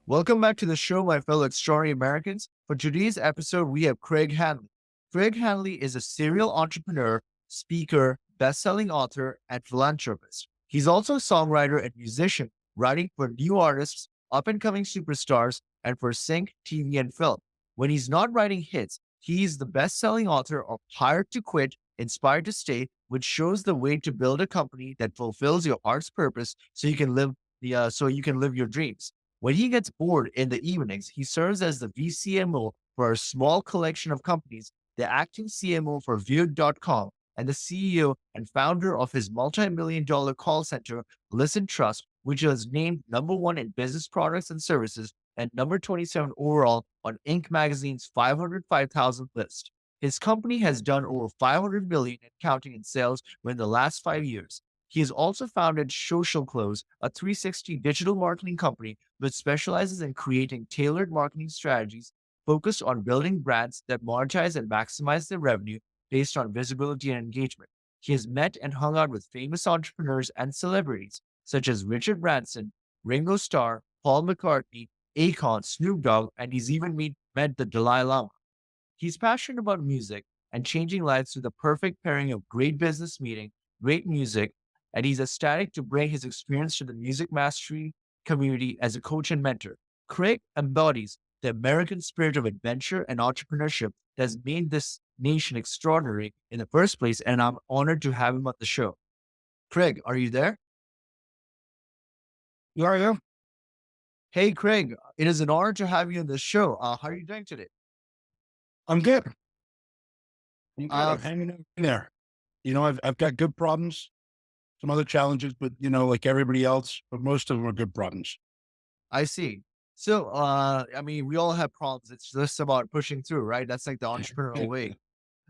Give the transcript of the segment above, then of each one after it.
Welcome back to the show, my fellow extraordinary Americans. For today's episode, we have Craig Handley. Craig Handley is a serial entrepreneur, speaker, best-selling author, and philanthropist. He's also a songwriter and musician, writing for new artists, up-and-coming superstars, and for sync, TV, and film. When he's not writing hits, he's the best-selling author of Hired to Quit, Inspired to Stay, which shows the way to build a company that fulfills your art's purpose so you can live your dreams. When he gets bored in the evenings, he serves as the VCMO for a small collection of companies, the acting CMO for Viewed.com, and the CEO and founder of his multi-million dollar call center, ListenTrust, which was named number one in business products and services and number 27 overall on Inc. magazine's 505,000 list. His company has done over 500 million and counting in sales within the last 5 years. He has also founded Social Close, a 360 digital marketing company which specializes in creating tailored marketing strategies focused on building brands that monetize and maximize their revenue based on visibility and engagement. He has met and hung out with famous entrepreneurs and celebrities such as Richard Branson, Ringo Starr, Paul McCartney, Akon, Snoop Dogg, and he's even met the Dalai Lama. He's passionate about music and changing lives through the perfect pairing of great business meeting, great music, and he's ecstatic to bring his experience to the music mastery community as a coach and mentor. Craig embodies the American spirit of adventure and entrepreneurship that has made this nation extraordinary in the first place, and I'm honored to have him on the show. Craig, are you there? Yeah, yeah. Hey, Craig, it is an honor to have you on the show. How are you doing today? I'm good. I'm good. Uh, I'm hanging in there. I've got good problems, some other challenges, but like everybody else, but most of them are good problems. I see. So, I mean, we all have problems. It's just about pushing through, right? That's like the entrepreneurial way.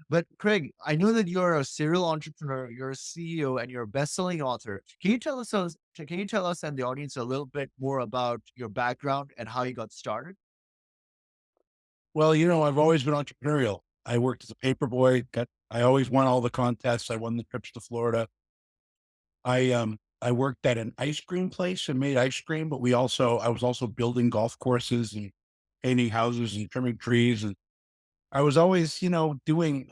But Craig, I know that you're a serial entrepreneur, you're a CEO, and you're a best-selling author. Can you tell us and the audience a little bit more about your background and how you got started? Well, I've always been entrepreneurial. I worked as a paper boy. I always won all the contests. I won the trips to Florida. I worked at an ice cream place and made ice cream, but I was also building golf courses and painting houses and trimming trees. And I was always, doing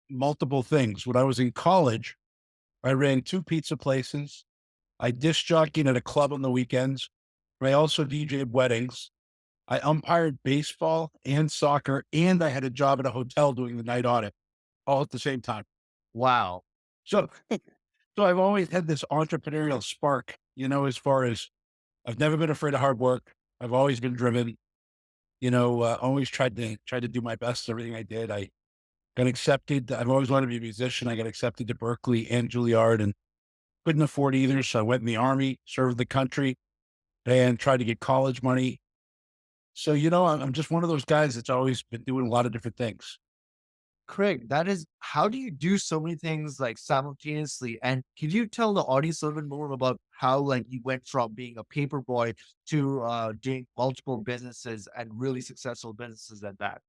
multiple things. When I was in college, I ran two pizza places. I disc jockeyed at a club on the weekends. I also DJ'd weddings. I umpired baseball and soccer, and I had a job at a hotel doing the night audit all at the same time. Wow. So, so I've always had this entrepreneurial spark, as far as I've never been afraid of hard work. I've always been driven, always tried to do my best at everything I did. I got accepted. I've always wanted to be a musician. I got accepted to Berkeley and Juilliard and couldn't afford either. So I went in the army, served the country, and tried to get college money. So, I'm just one of those guys that's always been doing a lot of different things. Craig, that is, how do you do so many things like simultaneously? And can you tell the audience a little bit more about how like you went from being a paper boy to doing multiple businesses and really successful businesses at that?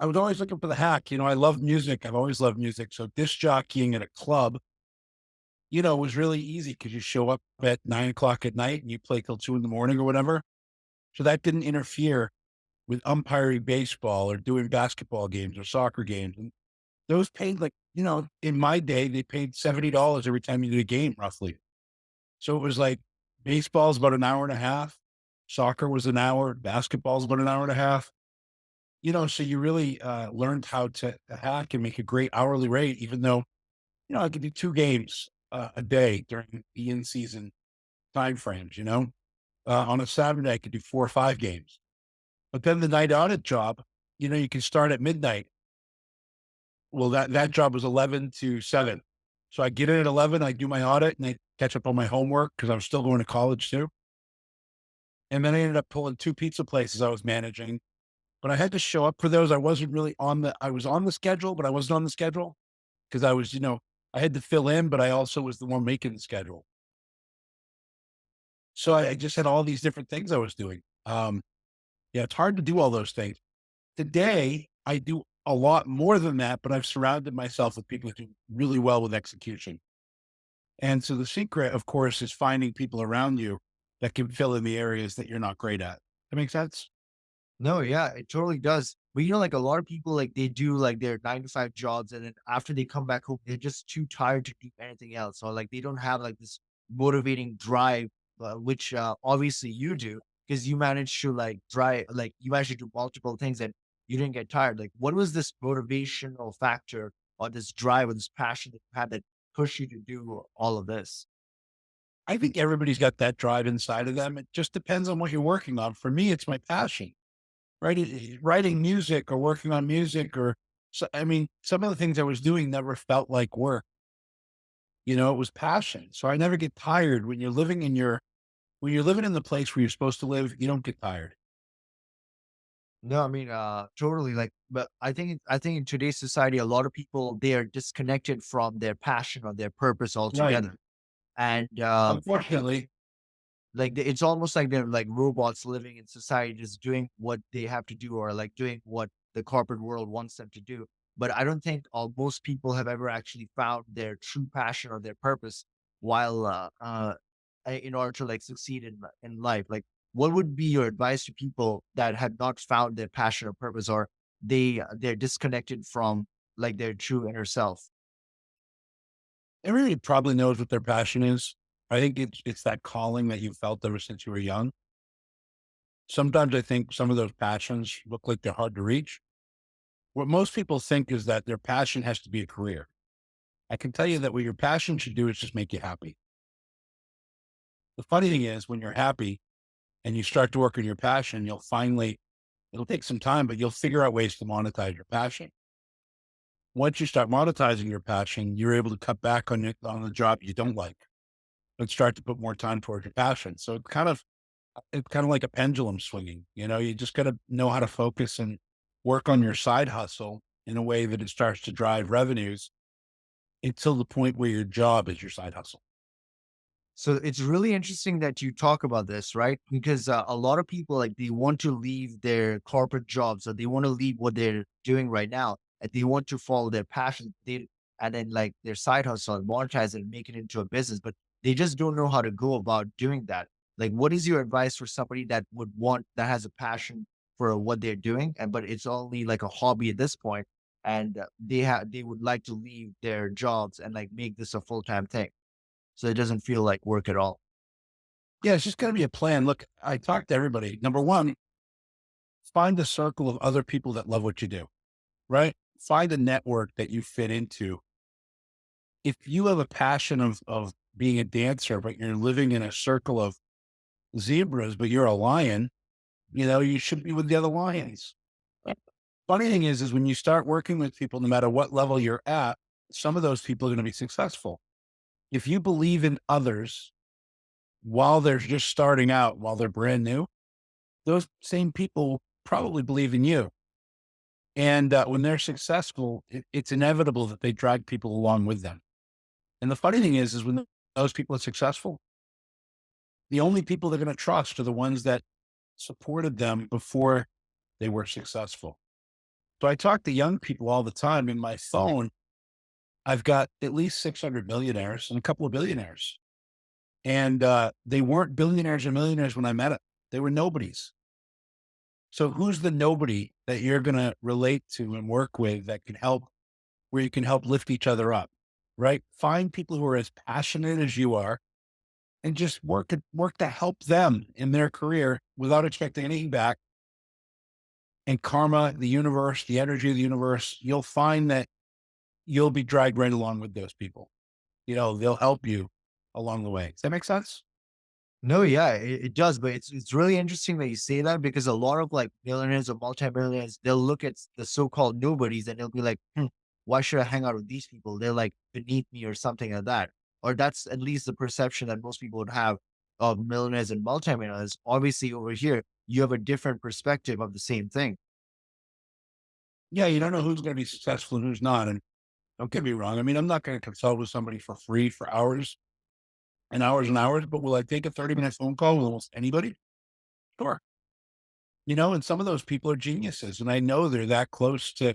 I was always looking for the hack. I love music. I've always loved music. So disc jockeying at a club, was really easy because you show up at 9 o'clock at night and you play till 2 in the morning or whatever. So that didn't interfere with umpiring baseball or doing basketball games or soccer games. And those paid like, in my day, they paid $70 every time you did a game, roughly. So it was like baseball's about an hour and a half, soccer was an hour, basketball's about an hour and a half. So you really learned how to hack and make a great hourly rate, even though, I could do two games a day during the in season timeframes, on a Saturday, I could do 4 or 5 games. But then the night audit job, you can start at midnight. Well, that job was 11 to 7. So I get in at 11, I do my audit and I catch up on my homework because I was still going to college too. And then I ended up pulling two pizza places I was managing, but I had to show up for those. I was on the schedule, but I wasn't on the schedule because I had to fill in, but I also was the one making the schedule. So I just had all these different things I was doing. Yeah, it's hard to do all those things. Today, I do a lot more than that, but I've surrounded myself with people who do really well with execution. And so the secret, of course, is finding people around you that can fill in the areas that you're not great at. That makes sense? No, yeah, it totally does. But like a lot of people, like they do like their 9 to 5 jobs, and then after they come back home, they're just too tired to do anything else. Or like they don't have like this motivating drive, which obviously you do because you managed to like drive, like you managed to do multiple things and you didn't get tired. Like, what was this motivational factor or this drive or this passion that you had that pushed you to do all of this? I think everybody's got that drive inside of them. It just depends on what you're working on. For me, it's my passion. Writing music or working on music or so, I mean, some of the things I was doing never felt like work. It was passion. So I never get tired. When you're living in the place where you're supposed to live, you don't get tired. No, I mean, totally. Like, but I think in today's society, a lot of people they are disconnected from their passion or their purpose Right. altogether, and Unfortunately, it's almost like they're like robots living in society, just doing what they have to do or like doing what the corporate world wants them to do. But I don't think most people have ever actually found their true passion or their purpose while in order to like succeed in life. Like, what would be your advice to people that have not found their passion or purpose, or they're disconnected from like their true inner self? everybody probably knows what their passion is. I think it's that calling that you felt ever since you were young. Sometimes I think some of those passions look like they're hard to reach. What most people think is that their passion has to be a career. I can tell you that what your passion should do is just make you happy. The funny thing is, when you're happy and you start to work on your passion, it'll take some time, but you'll figure out ways to monetize your passion. Once you start monetizing your passion, you're able to cut back on the job you don't like and start to put more time towards your passion. So it's kind of like a pendulum swinging. You just got to know how to focus and work on your side hustle in a way that it starts to drive revenues until the point where your job is your side hustle. So it's really interesting that you talk about this, right? Because a lot of people like they want to leave their corporate jobs or they want to leave what they're doing right now and they want to follow their passion. And then like their side hustle and monetize it and make it into a business, but they just don't know how to go about doing that. Like, what is your advice for somebody that would want that has a passion for what they're doing, and but it's only like a hobby at this point, and they would like to leave their jobs and like make this a full time thing? So it doesn't feel like work at all. Yeah, it's just got to be a plan. Look, I talk to everybody. Number one, find a circle of other people that love what you do, right? Find a network that you fit into. If you have a passion of being a dancer, but you're living in a circle of zebras, but you're a lion, you should be with the other lions. Funny thing is when you start working with people, no matter what level you're at, some of those people are going to be successful. If you believe in others while they're just starting out, while they're brand new, those same people probably believe in you. And when they're successful, it's inevitable that they drag people along with them. And the funny thing is when those people are successful, the only people they're going to trust are the ones that supported them before they were successful. So I talk to young people all the time. In my phone, I've got at least 600 millionaires and a couple of billionaires. And they weren't billionaires or millionaires when I met them. They were nobodies. So who's the nobody that you're going to relate to and work with that can help, where you can help lift each other up, right? Find people who are as passionate as you are and just work to help them in their career without expecting anything back. And karma, the universe, the energy of the universe, you'll find that you'll be dragged right along with those people. They'll help you along the way. Does that make sense? No, yeah, it does. But it's really interesting that you say that because a lot of like millionaires or multimillionaires, they'll look at the so-called nobodies and they'll be like, why should I hang out with these people? They're like beneath me or something like that. Or that's at least the perception that most people would have of millionaires and multimillionaires. Obviously, over here, you have a different perspective of the same thing. Yeah, you don't know who's going to be successful and who's not. And don't get me wrong. I mean, I'm not going to consult with somebody for free for hours and hours and hours, but will I take a 30-minute phone call with almost anybody? Sure. And some of those people are geniuses and I know they're that close to,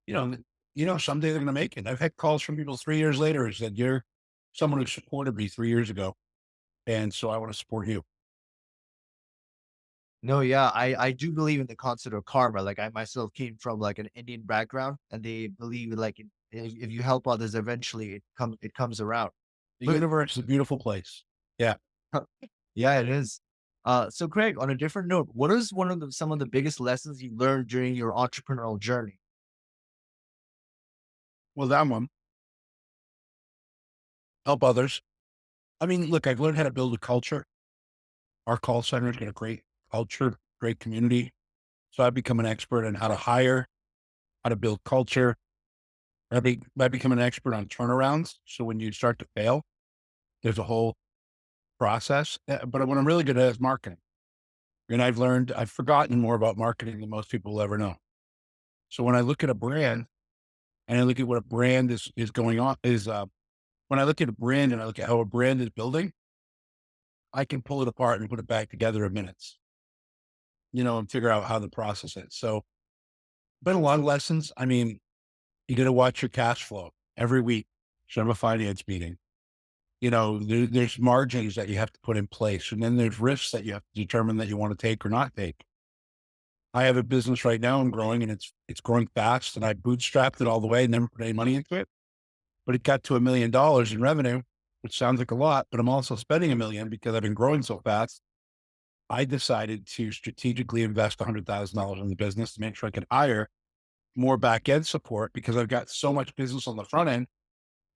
you know, someday they're going to make it. I've had calls from people 3 years later who said, you're someone who supported me 3 years ago. And so I want to support you. No, yeah, I do believe in the concept of karma. Like I myself came from like an Indian background, and they believe like if you help others, eventually it comes around. The But universe is a beautiful place. Yeah. yeah, it is. So Craig, on a different note, what is one of some of the biggest lessons you learned during your entrepreneurial journey? Well, that one, help others. I mean, look, I've learned how to build a culture. Our call center's got a great culture, great community. So I've become an expert on how to hire, how to build culture. I become an expert on turnarounds. So when you start to fail, there's a whole process. But what I'm really good at is marketing. And I've forgotten more about marketing than most people will ever know. So when I look at a brand and I look at what a brand is going on, when I look at a brand and I look at how a brand is building, I can pull it apart and put it back together in minutes, and figure out how the process is. So, been a lot of lessons. I mean, you got to watch your cash flow every week. Should have a finance meeting. There's margins that you have to put in place, and then there's risks that you have to determine that you want to take or not take. I have a business right now. I'm growing, and it's growing fast, and I bootstrapped it all the way, never put any money into it. But it got to $1 million in revenue, which sounds like a lot, but I'm also spending 1 million because I've been growing so fast. I decided to strategically invest $100,000 in the business to make sure I could hire more back end support because I've got so much business on the front end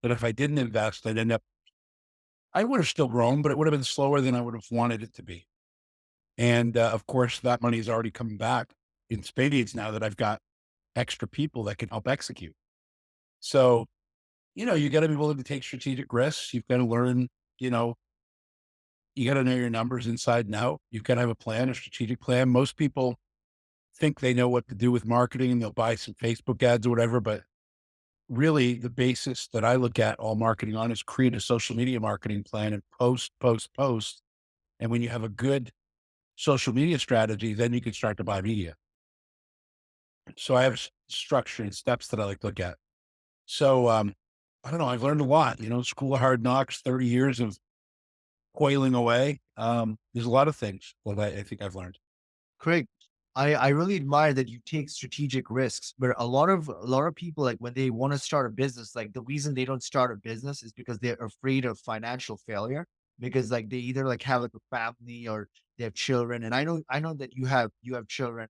that if I didn't invest, I would have still grown, but it would have been slower than I would have wanted it to be. And of course, that money is already coming back in spades now that I've got extra people that can help execute. So, you got to be willing to take strategic risks. You've got to learn, you know, you got to know your numbers inside and out. You've got to have a plan, a strategic plan. Most people think they know what to do with marketing and they'll buy some Facebook ads or whatever. But really, the basis that I look at all marketing on is create a social media marketing plan and post, post, post. And when you have a good social media strategy, then you can start to buy media. So I have structure and steps that I like to look at. So, I don't know. I've learned a lot, school of hard knocks, 30 years of toiling away. There's a lot of things that I think I've learned. Craig, I really admire that you take strategic risks, but a lot of people like when they want to start a business, like the reason they don't start a business is because they're afraid of financial failure because like they either like have like a family or they have children. And I know that you have children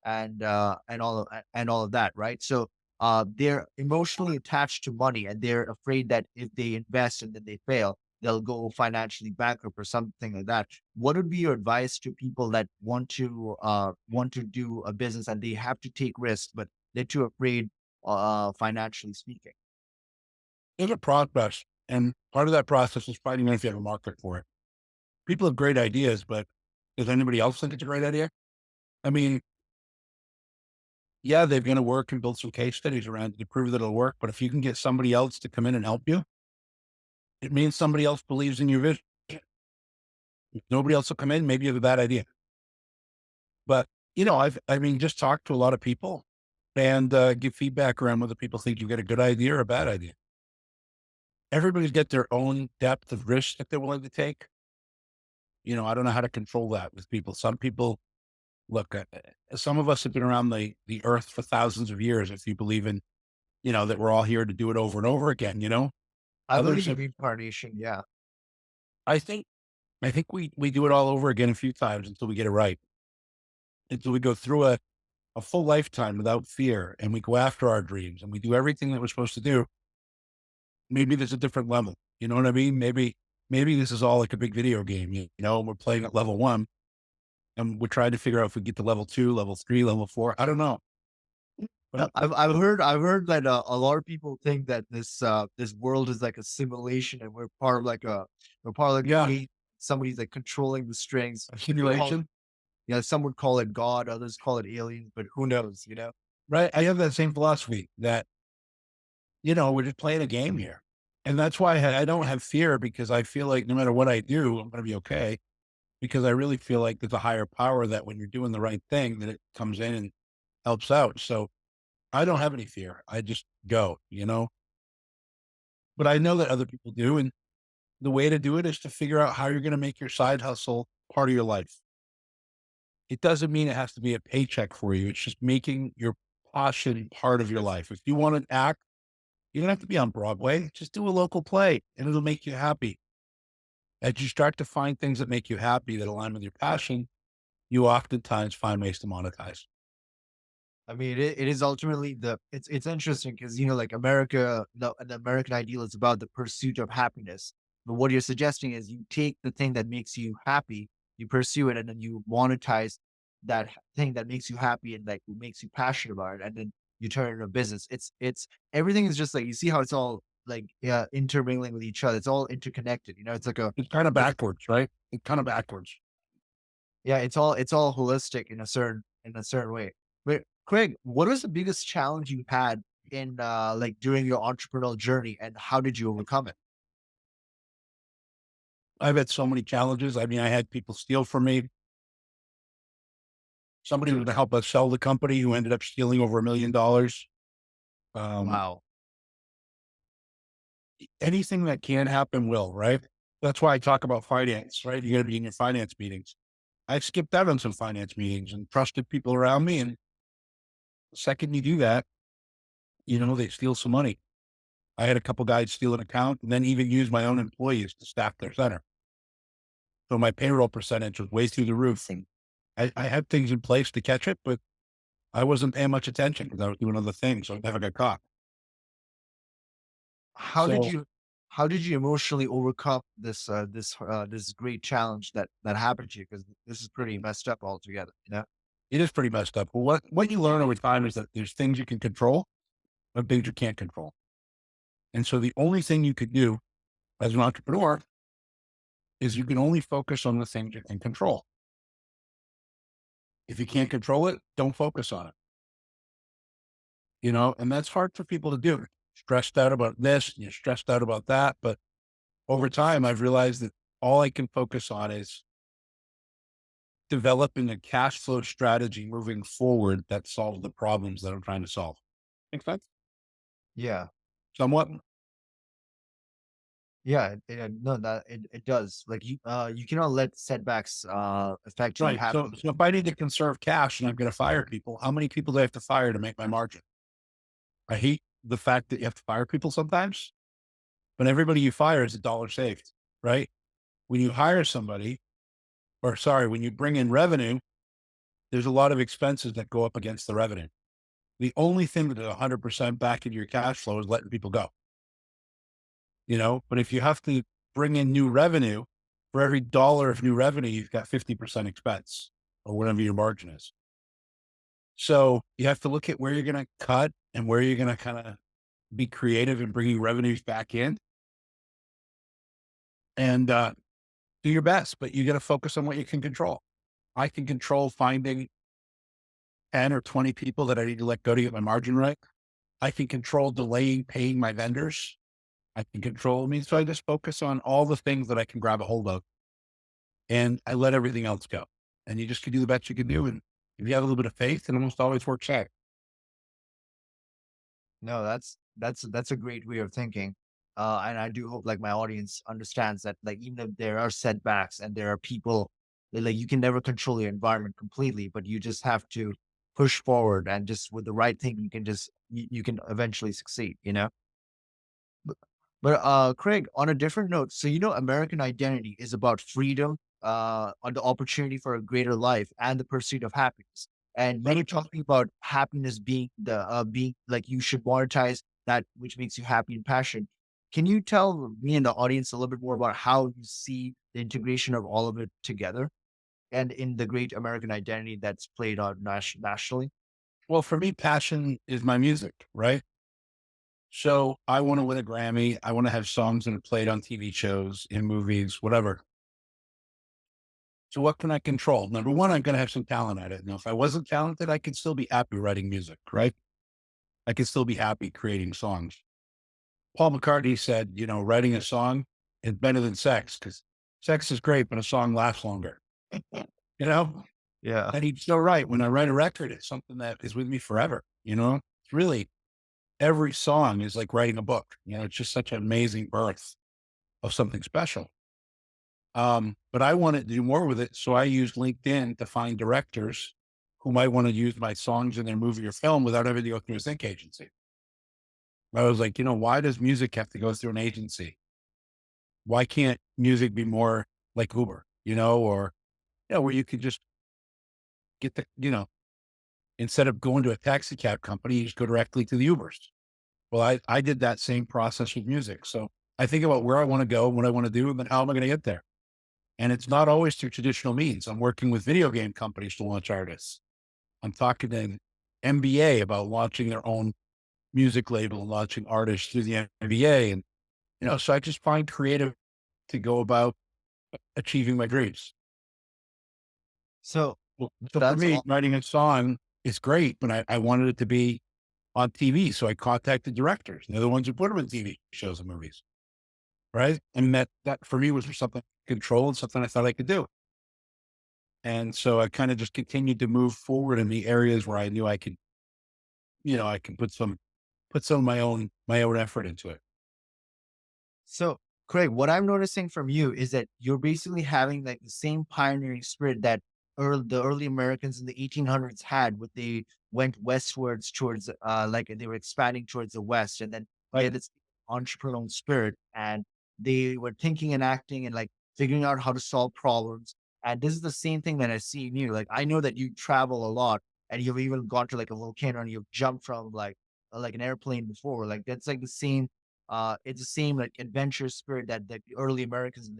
and all of that, right? So they're emotionally attached to money and they're afraid that if they invest and then they fail, they'll go financially bankrupt or something like that. What would be your advice to people that want to do a business and they have to take risks, but they're too afraid, financially speaking? There's a process. And part of that process is finding out if you have a market for it. People have great ideas, but does anybody else think it's a great idea? I mean, yeah, they're going to work and build some case studies around it to prove that it'll work. But if you can get somebody else to come in and help you, it means somebody else believes in your vision. If nobody else will come in, maybe you have a bad idea. But, just talk to a lot of people and give feedback around whether people think you've got a good idea or a bad idea. Everybody's got their own depth of risk that they're willing to take. I don't know how to control that with people. Some people look at, some of us have been around the earth for thousands of years. If you believe in, that we're all here to do it over and over again, I others believe in have, reincarnation. Yeah. I think, we do it all over again a few times until we get it right, until we go through a full lifetime without fear and we go after our dreams and we do everything that we're supposed to do. Maybe there's a different level. You know what I mean? Maybe this is all like a big video game, we're playing at level 1 and we're trying to figure out if we get to level 2, level 3, level 4. I don't know. But I've heard that a lot of people think that this world is like a simulation and we're part of like yeah, somebody's like controlling the strings. a They call simulation, Yeah, some would call it God, others call it aliens, but who knows? right? I have that same philosophy that, we're just playing a game here. And that's why I don't have fear because I feel like no matter what I do, I'm going to be okay. Because I really feel like there's a higher power that when you're doing the right thing, that it comes in and helps out. So I don't have any fear. I just go. But I know that other people do. And the way to do it is to figure out how you're going to make your side hustle part of your life. It doesn't mean it has to be a paycheck for you. It's just making your passion part of your life. If you want to act, you don't have to be on Broadway. Just do a local play and it'll make you happy. As you start to find things that make you happy that align with your passion, you oftentimes find ways to monetize. I mean, it is ultimately it's interesting because you know, like America, the American ideal is about the pursuit of happiness. But what you're suggesting is you take the thing that makes you happy, you pursue it, and then you monetize that thing that makes you happy and like makes you passionate about it, and then you turn it into a business. It's everything is just like you see how it's all like yeah intermingling with each other. It's all interconnected. You know, it's like a It's kind of like backwards, right? It's kind of backwards. yeah, it's all holistic in a certain way. But Craig, what was the biggest challenge you had in like during your entrepreneurial journey and how did you overcome it? I've had so many challenges. I mean, I had people steal from me. Somebody was going to help us sell the company who ended up stealing over $1 million. Um, Wow. Anything that can happen will, right? That's why I talk about finance, right? You're going to be in your finance meetings. I skipped out on some finance meetings and trusted people around me. And the second you do that, they steal some money. I had a couple guys steal an account and then even use my own employees to staff their center. So my payroll percentage was way through the roof. And I had things in place to catch it, but I wasn't paying much attention because I was doing other things. So I never got caught. How did So you how did you emotionally overcome this great challenge that happened to you? Because this is pretty messed up altogether, you know? it is pretty messed up. But what you learn over time is that there's things you can control and things you can't control. And so the only thing you could do as an entrepreneur is you can only focus on the things you can control. If you can't control it, don't focus on it, and that's hard for people to do. Stressed out about this, you're stressed out about that. But over time, I've realized that all I can focus on is developing a cash flow strategy moving forward that solves the problems that I'm trying to solve. Make sense? Yeah. Somewhat. Yeah, no, that it does. Like you cannot let setbacks affect you. You Right. have So if I need to conserve cash and I'm going to fire people, how many people do I have to fire to make my margin? I hate the fact that you have to fire people sometimes, but everybody you fire is a dollar saved, right? When you hire somebody, or sorry, when you bring in revenue, there's a lot of expenses that go up against the revenue. The only thing that is 100% back into your cash flow is letting people go, but if you have to bring in new revenue, for every dollar of new revenue, you've got 50% expense or whatever your margin is. So you have to look at where you're going to cut and where you're going to kind of be creative in bringing revenues back in and do your best, but you got to focus on what you can control. I can control finding 10 or 20 people that I need to let go to get my margin right. I can control delaying paying my vendors. I can control me. So I just focus on all the things that I can grab a hold of and I let everything else go. And you just can do the best you can do. And if you have a little bit of faith, it almost always works out. no, that's a great way of thinking. And I do hope like my audience understands that like even if there are setbacks and there are people like you can never control your environment completely, but you just have to push forward and just with the right thing you can just you can eventually succeed, you know? But, but Craig, on a different note, so you know, American identity is about freedom, on the opportunity for a greater life and the pursuit of happiness. And when you're talking about happiness being the being like you should monetize that which makes you happy and passion. Can you tell me and the audience a little bit more about how you see the integration of all of it together and in the great American identity that's played out nationally? Well, for me, passion is my music, right? So I want to win a Grammy. I want to have songs that are played on TV shows, in movies, whatever. So what can I control? Number one, I'm going to have some talent at it. Now, if I wasn't talented, I could still be happy writing music, right? I could still be happy creating songs. Paul McCartney said, writing a song is better than sex because sex is great, but a song lasts longer, you know? Yeah. And he's so right. When I write a record, it's something that is with me forever, It's really every song is like writing a book. It's just such an amazing birth of something special. But I wanted to do more with it. So I used LinkedIn to find directors who might want to use my songs in their movie or film without having to go through a sync agency. I was like, why does music have to go through an agency? Why can't music be more like Uber, or, where you could just get instead of going to a taxi cab company, you just go directly to the Ubers. Well, I did that same process with music. So I think about where I want to go, what I want to do, and then how am I going to get there? And it's not always through traditional means. I'm working with video game companies to launch artists. I'm talking to NBA about launching their own music label and launching artists through the NBA. And, so I just find creative to go about achieving my dreams. So So for that's me, all. writing a song is great, but I wanted it to be on TV. So I contacted directors. They're the ones who put them in TV shows and movies. Right. And that for me was something control and something I thought I could do. And so I kind of just continued to move forward in the areas where I knew I could, I could put some of my own effort into it. So, Craig, what I'm noticing from you is that you're basically having like the same pioneering spirit that the early Americans in the 1800s had when they went westwards towards, like they were expanding towards the West, and then they Right. had this entrepreneurial spirit, and they were thinking and acting and like figuring out how to solve problems. And this is the same thing that I see in you. Like I know that you travel a lot, and you've even gone to like a volcano, and you've jumped from like an airplane before. Like that's like the same it's the same like adventure spirit that the early Americans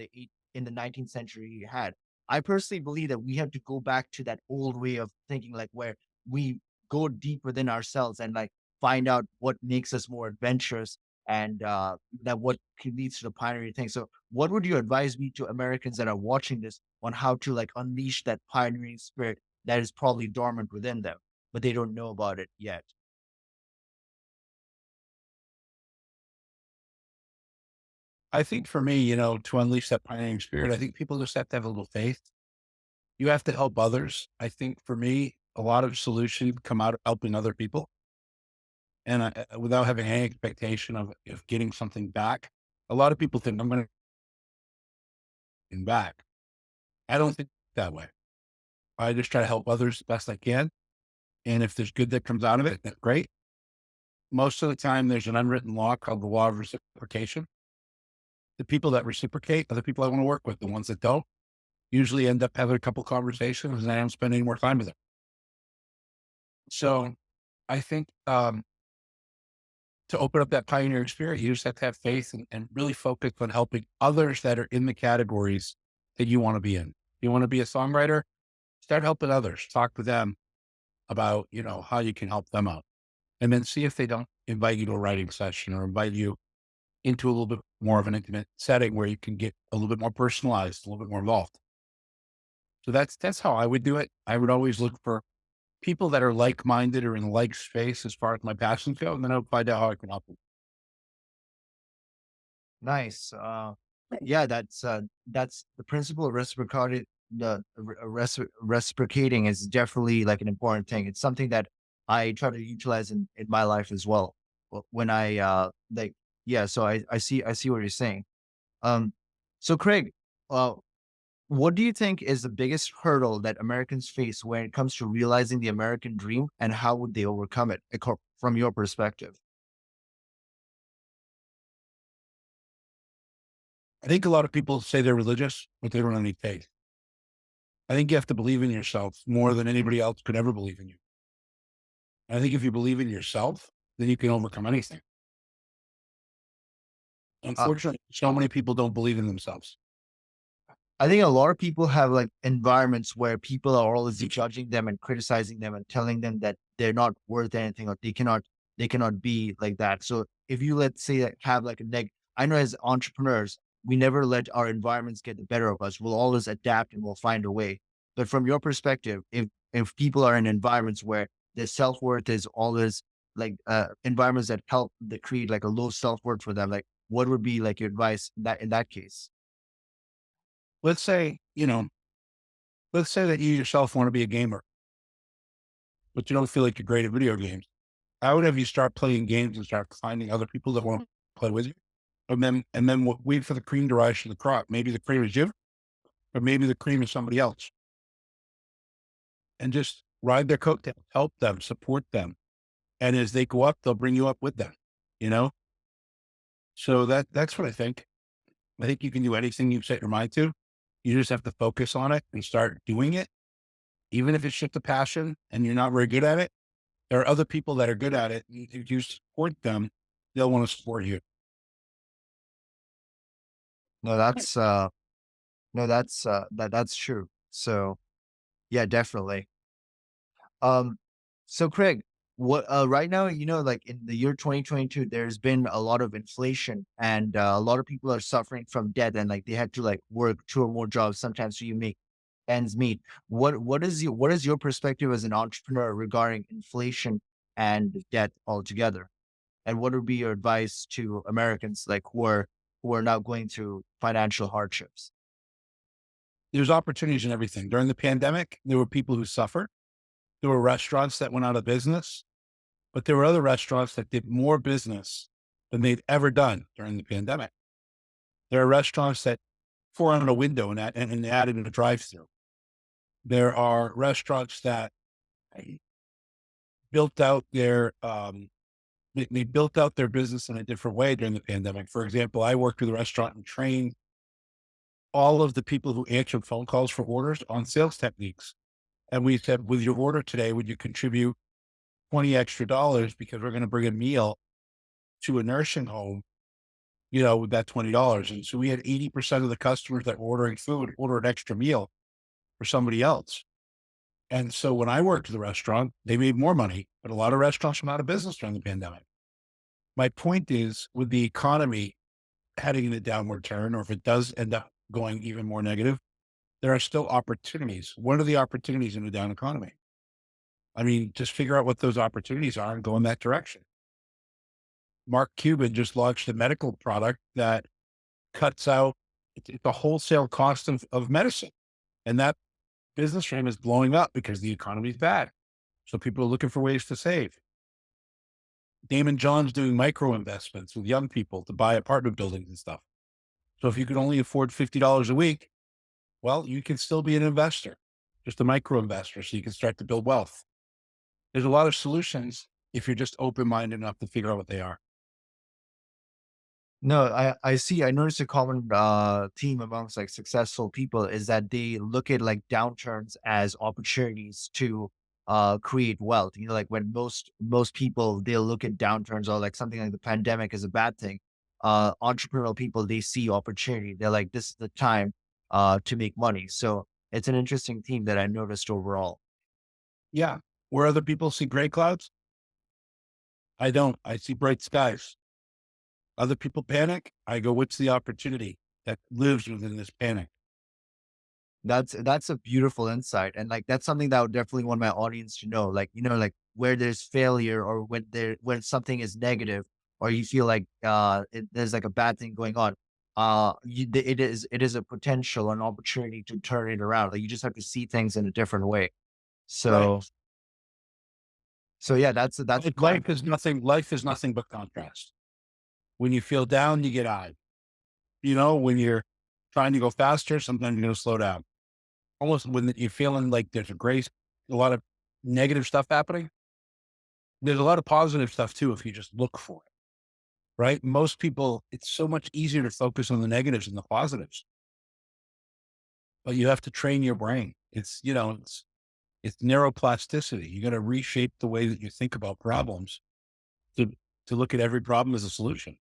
in the 19th century had. I personally believe that we have to go back to that old way of thinking, like where we go deep within ourselves and like find out what makes us more adventurous and that what leads to the pioneering thing. So, what would you advise me to Americans that are watching this on how to like unleash that pioneering spirit that is probably dormant within them, but they don't know about it yet? I think for me, to unleash that pioneering spirit, I think people just have to have a little faith. You have to help others. I think for me, a lot of solutions come out of helping other people. And without having any expectation of getting something back. A lot of people think I'm going to get back. I don't think that way. I just try to help others the best I can. And if there's good that comes out of it, that's great. Most of the time, there's an unwritten law called the law of reciprocation. The people that reciprocate are the people I want to work with. The ones that don't usually end up having a couple conversations and I don't spend any more time with them. So I think to open up that pioneering spirit, you just have to have faith and really focus on helping others that are in the categories that you want to be in. You want to be a songwriter, start helping others, talk to them about, how you can help them out. And then see if they don't invite you to a writing session or invite you into a little bit more of an intimate setting where you can get a little bit more personalized, a little bit more involved. So that's how I would do it. I would always look for people that are like-minded or in like space as far as my passions go, and then I would find out how I can help them. Nice. Yeah, that's the principle of reciprocity. Reciprocating is definitely like an important thing. It's something that I try to utilize in my life as well. When I like, yeah. So I see what you're saying. Um, so Craig, uh, what do you think is the biggest hurdle that Americans face when it comes to realizing the American dream, and how would they overcome it from your perspective? I think a lot of people say they're religious, but they don't have any faith. I think you have to believe in yourself more than anybody else could ever believe in you. I think if you believe in yourself, then you can overcome anything. Uh, Unfortunately, so many people don't believe in themselves. I think a lot of people have like environments where people are always judging them and criticizing them and telling them that they're not worth anything or they cannot be like that. So if you let's say that have like I know as entrepreneurs, we never let our environments get the better of us. We'll always adapt and we'll find a way. But from your perspective, if people are in environments where their self-worth is always like environments that create like a low self-worth for them, like what would be like your advice in that case? Let's say, let's say that you yourself want to be a gamer, but you don't feel like you're great at video games. I would have you start playing games and start finding other people that want to play with you. And then wait for the cream to rise to the crop. Maybe the cream is you. or maybe the cream is somebody else, and just ride their coattails, help them, support them. And as they go up, they'll bring you up with them, you know? So that's what I think. I think you can do anything you set your mind to. You just have to focus on it and start doing it. Even if it's just a passion and you're not very good at it, there are other people that are good at it. And if you support them, they'll want to support you. No, that's true. So yeah, definitely. Um, so Craig, what right now, like in the year 2022, there's been a lot of inflation, and a lot of people are suffering from debt, and like they had to like work two or more jobs sometimes so you make ends meet. What is your perspective as an entrepreneur regarding inflation and debt altogether? And what would be your advice to Americans like who are now going through financial hardships? There's opportunities in everything. During the pandemic, there were people who suffered. There were restaurants that went out of business, but there were other restaurants that did more business than they'd ever done during the pandemic. There are restaurants that pour on a window and added in a drive-through. There are restaurants that built out their they built out their business in a different way during the pandemic. For example, I worked with a restaurant and trained all of the people who answered phone calls for orders on sales techniques. And we said, with your order today, would you contribute 20 extra dollars because we're going to bring a meal to a nursing home, with that $20. And so we had 80% of the customers that were ordering food order an extra meal for somebody else. And so when I worked at the restaurant, they made more money, but a lot of restaurants went out of business during the pandemic. My point is, with the economy heading in a downward turn, or if it does end up going even more negative, there are still opportunities. What are the opportunities in a down economy? I mean, just figure out what those opportunities are and go in that direction. Mark Cuban just launched a medical product that cuts out the wholesale cost of medicine. And that business stream is blowing up because the economy is bad. So people are looking for ways to save. Damon John's doing micro investments with young people to buy apartment buildings and stuff. So if you could only afford $50 a week, well, you can still be an investor, just a micro investor, so you can start to build wealth. There's a lot of solutions if you're just open-minded enough to figure out what they are. No, I see. I noticed a common theme amongst like successful people is that they look at like downturns as opportunities to create wealth. Like when most people they'll look at downturns or like something like the pandemic as a bad thing. Entrepreneurial people they see opportunity. They're like, this is the time to make money. So it's an interesting theme that I noticed overall. Yeah. Where other people see gray clouds, I don't. I see bright skies. Other people panic. I go, what's the opportunity that lives within this panic? That's a beautiful insight, and like that's something that I would definitely want my audience to know. Like like where there's failure or when something is negative, or you feel like there's like a bad thing going on. It is a potential, an opportunity to turn it around. Like you just have to see things in a different way. Right. So yeah, that's Life is nothing but contrast. When you feel down, you get high. When you're trying to go faster, sometimes you're going to slow down. Almost when you're feeling like there's a lot of negative stuff happening, there's a lot of positive stuff too if you just look for it, right? Most people, it's so much easier to focus on the negatives than the positives, but you have to train your brain. It's neuroplasticity. You got to reshape the way that you think about problems to to look at every problem as a solution.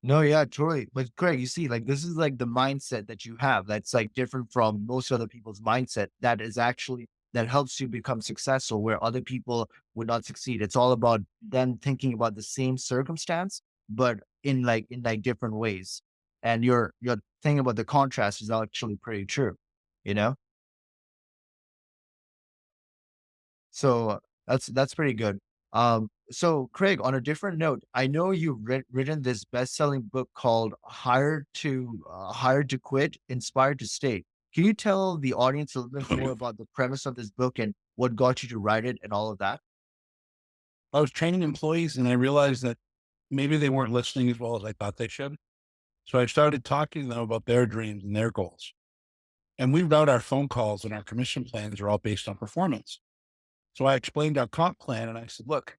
No, yeah, totally. But Craig, you see, like this is like the mindset that you have that's like different from most other people's mindset that helps you become successful where other people would not succeed. It's all about them thinking about the same circumstance, but in like different ways. And your thing about the contrast is actually pretty true, you know? So that's pretty good. So Craig, on a different note, I know you've written this best-selling book called Hired to Quit, Inspired to Stay. Can you tell the audience a little bit more about the premise of this book and what got you to write it and all of that? I was training employees and I realized that maybe they weren't listening as well as I thought they should. So I started talking to them about their dreams and their goals. And we route our phone calls and our commission plans are all based on performance. So I explained our comp plan and I said, look,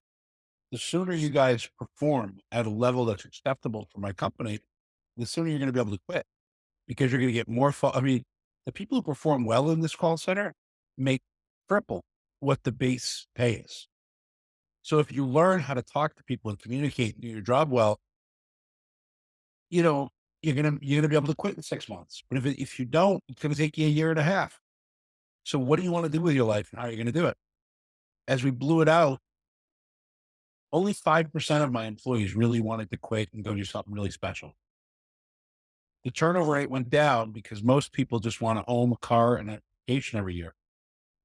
the sooner you guys perform at a level that's acceptable for my company, the sooner you're going to be able to quit because you're going to get more. I mean, the people who perform well in this call center make triple what the base pay is. So if you learn how to talk to people and communicate and do your job well, you know, you're gonna be able to quit in 6 months. But if you don't, it's gonna take you a year and a half. So what do you want to do with your life and how are you gonna do it? As we blew it out, only 5% of my employees really wanted to quit and go do something really special. The turnover rate went down because most people just want to own a car and a vacation every year.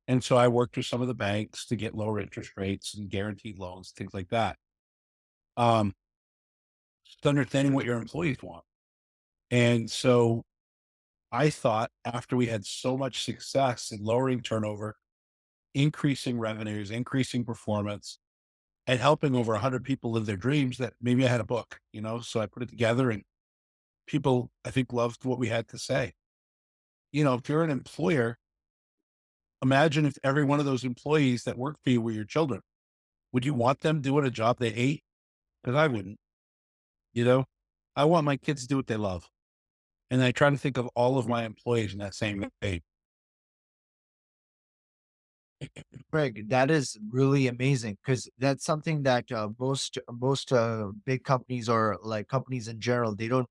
And so I worked with some of the banks to get lower interest rates and guaranteed loans, things like that. Um, just understanding what your employees want. And so I thought after we had so much success in lowering turnover, increasing revenues, increasing performance, and helping over 100 people live their dreams, that maybe I had a book, So I put it together and people, I think, loved what we had to say. If you're an employer, imagine if every one of those employees that work for you were your children. Would you want them doing a job they hate? Because I wouldn't, you know, I want my kids to do what they love. And I try to think of all of my employees in that same way. Craig, that is really amazing because that's something that most big companies or like companies in general they don't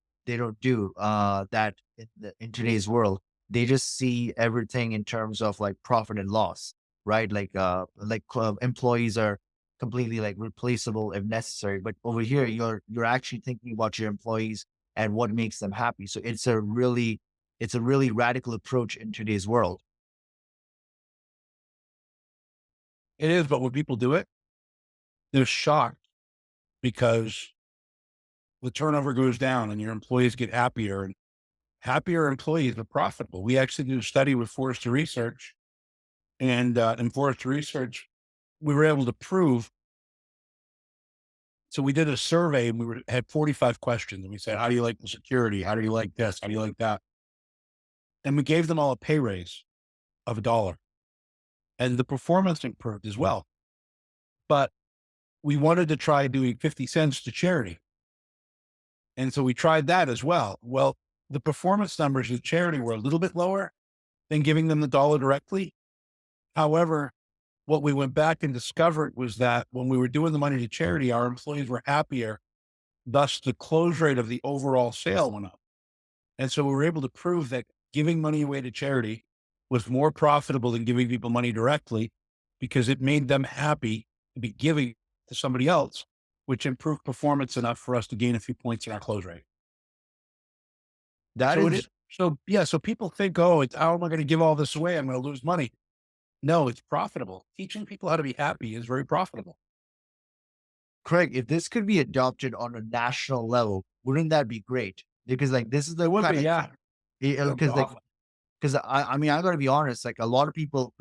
do that in today's world. They just see everything in terms of like profit and loss, right? Employees are completely like replaceable if necessary, but over here you're actually thinking about your employees and what makes them happy. So it's a really radical approach in today's world. It is, but when people do it, they're shocked because the turnover goes down and your employees get happier and happier employees are profitable. We actually did a study with Forrester Research and in Forrester Research, we were able to prove. So we did a survey and had 45 questions and we said, how do you like the security? How do you like this? How do you like that? And we gave them all a pay raise of $1 and the performance improved as well. But we wanted to try doing 50 cents to charity. And so we tried that as well. Well, the performance numbers with charity were a little bit lower than giving them the dollar directly. However, what we went back and discovered was that when we were doing the money to charity, our employees were happier. Thus, the close rate of the overall sale went up. And so we were able to prove that giving money away to charity was more profitable than giving people money directly because it made them happy to be giving to somebody else, which improved performance enough for us to gain a few points in our close rate. That So it is is. So yeah. So people think, oh, how am I going to give all this away? I'm going to lose money. No, it's profitable. Teaching people how to be happy is very profitable. Craig, if this could be adopted on a national level, wouldn't that be great? Because like this is It the would kind be, of yeah. It would be because like awesome. because I mean I gotta be honest, like a lot of people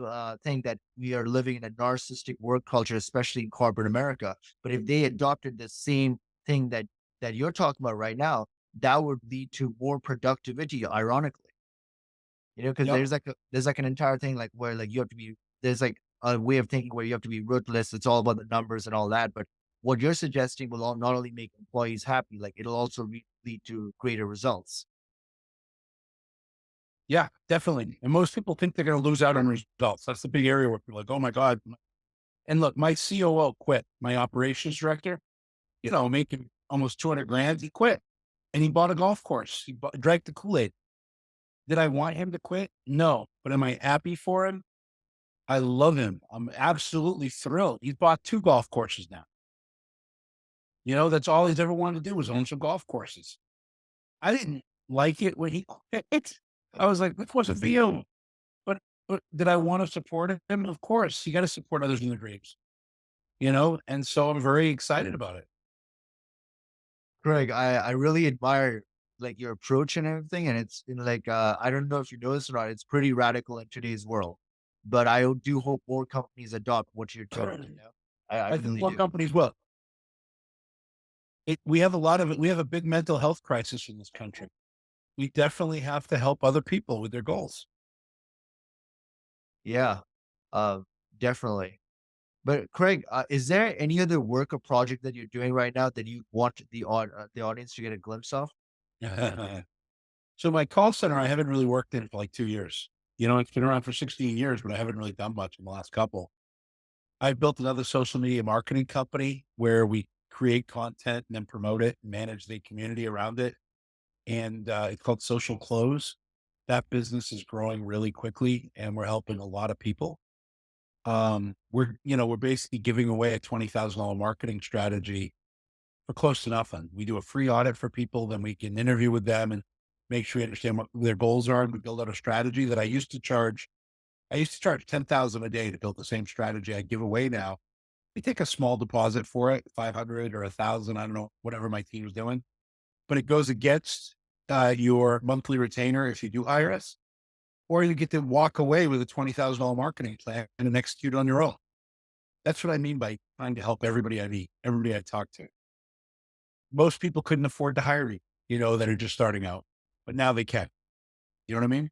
think that we are living in a narcissistic work culture, especially in corporate America. But if they adopted the same thing that you're talking about right now, that would lead to more productivity, ironically. Because Yep. there's like an entire thing like where like you have to be there's like a way of thinking where you have to be ruthless. It's all about the numbers and all that. But what you're suggesting will not only make employees happy, like it'll also lead to greater results. Yeah, definitely. And most people think they're going to lose out on results. That's the big area where people are like, oh my God. And look, my COO quit, my operations director, making almost 200 grand. He quit and he bought a golf course. Drank the Kool-Aid. Did I want him to quit? No. But am I happy for him? I love him. I'm absolutely thrilled. He's bought 2 golf courses now. That's all he's ever wanted to do was own some golf courses. I didn't like it when he quit. I was like, this wasn't for you. But did I want to support him? Of course. You got to support others in their dreams. And so I'm very excited about it. Craig, I really admire like your approach and everything. And it's like I don't know if you know this or not, it's pretty radical in today's world. But I do hope more companies adopt what you're doing, you know? I I think really more do. companies will. We have a lot of it. We have a big mental health crisis in this country. We definitely have to help other people with their goals. Yeah, uh, definitely. But Craig, is there any other work or project that you're doing right now that you want the audience to get a glimpse of? So my call center, I haven't really worked in for like 2 years. You know, it's been around for 16 years, but I haven't really done much in the last couple. I've built another social media marketing company where we create content and then promote it and manage the community around it. And it's called Social Close. That business is growing really quickly and we're helping a lot of people. We're basically giving away a $20,000 marketing strategy for close to nothing. We do a free audit for people, then we can interview with them and make sure we understand what their goals are. And we build out a strategy that I used to charge 10,000 a day to build the same strategy I give away now. We take a small deposit for it, 500 or 1,000, I don't know, whatever my team is doing, but it goes against your monthly retainer if you do hire us, or you get to walk away with a $20,000 marketing plan and then execute on your own. That's what I mean by trying to help everybody I meet, everybody I talk to. Most people couldn't afford to hire me, that are just starting out, but now they can. You know what I mean?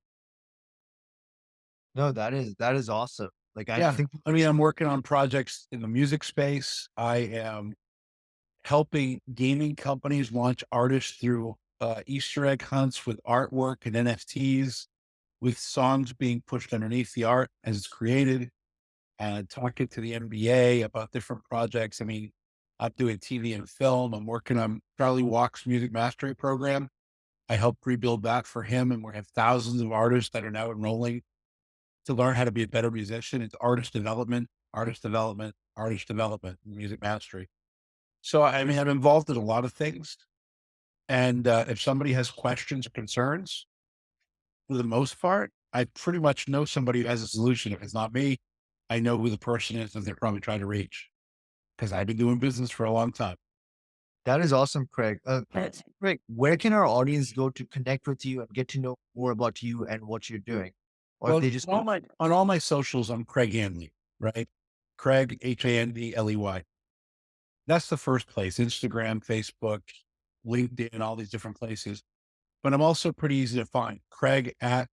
No, that is awesome. Like I Yeah. think I mean, I'm working on projects in the music space. I am helping gaming companies launch artists through Easter egg hunts with artwork and NFTs, with songs being pushed underneath the art as it's created, and talking to the NBA about different projects. I mean, I'm doing TV and film. I'm working on Charlie Walk's music mastering program. I helped rebuild that for him, and we have thousands of artists that are now enrolling to learn how to be a better musician. It's artist development, artist development, artist development, and music mastery. So, I mean, I'm involved in a lot of things. And if somebody has questions or concerns, for the most part, I pretty much know somebody who has a solution. If it's not me, I know who the person is that they're probably trying to reach because I've been doing business for a long time. that is awesome, Craig. Craig, where can our audience go to connect with you and get to know more about you and what you're doing? Or if Well, they just on all my socials, I'm Craig Handley, right? Craig Handley. That's the first place. Instagram, Facebook, LinkedIn, all these different places. But I'm also pretty easy to find. Craig at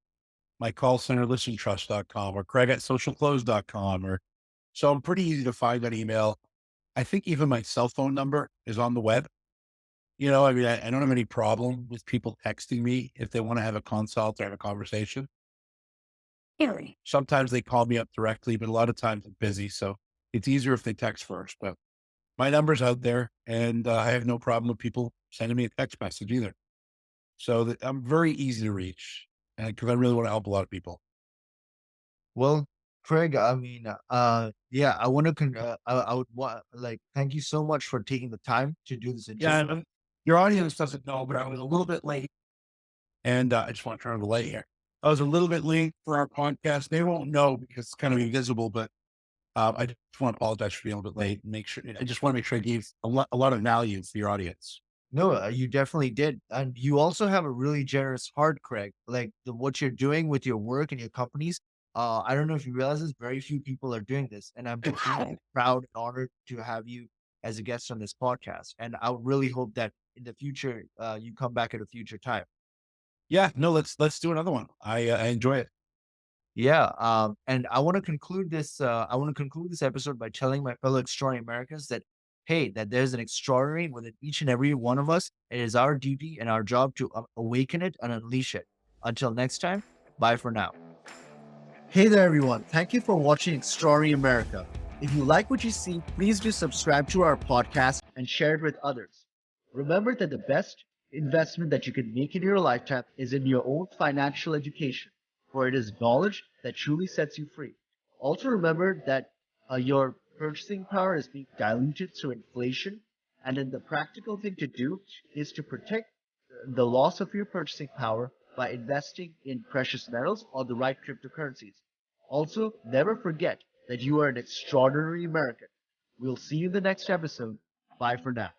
my call center, ListenTrust.com, or Craig at socialclose.com. So I'm pretty easy to find that email. I think even my cell phone number is on the web. I mean, I don't have any problem with people texting me if they want to have a consult or have a conversation. Sometimes they call me up directly, but a lot of times I'm busy. So it's easier if they text first. But my number's out there and I have no problem with people sending me a text message either. So that I'm very easy to reach because I really want to help a lot of people. well, Craig, I mean, yeah, I want to, I would want, like, thank you so much for taking the time to do this Yeah. interview. Your audience doesn't know, but I was a little bit late and I just want to turn on the light here. I was a little bit late for our podcast. They won't know because it's kind of invisible, but I just want to apologize for being a little bit late and I just want to make sure I gave a lot of value for your audience. No, you definitely did. And you also have a really generous heart, Craig. Like what you're doing with your work and your companies. I don't know if you realize this, very few people are doing this. And I'm truly proud and honored to have you as a guest on this podcast. And I really hope that in the future, you come back at a future time. Yeah, no, let's do another one. I enjoy it. Yeah. And I want to conclude this. I want to conclude this episode by telling my fellow extraordinary Americans that, hey, that there's an extraordinary within each and every one of us. It is our duty and our job to awaken it and unleash it. Until next time, bye for now. Hey there, everyone. Thank you for watching Extraordinary America. If you like what you see, please do subscribe to our podcast and share it with others. Remember that the best investment that you can make in your lifetime is in your own financial education, for it is knowledge that truly sets you free. Also, remember that your purchasing power is being diluted through inflation, and then the practical thing to do is to protect the loss of your purchasing power by investing in precious metals or the right cryptocurrencies. Also, never forget that you are an extraordinary American. We'll see you in the next episode. Bye for now.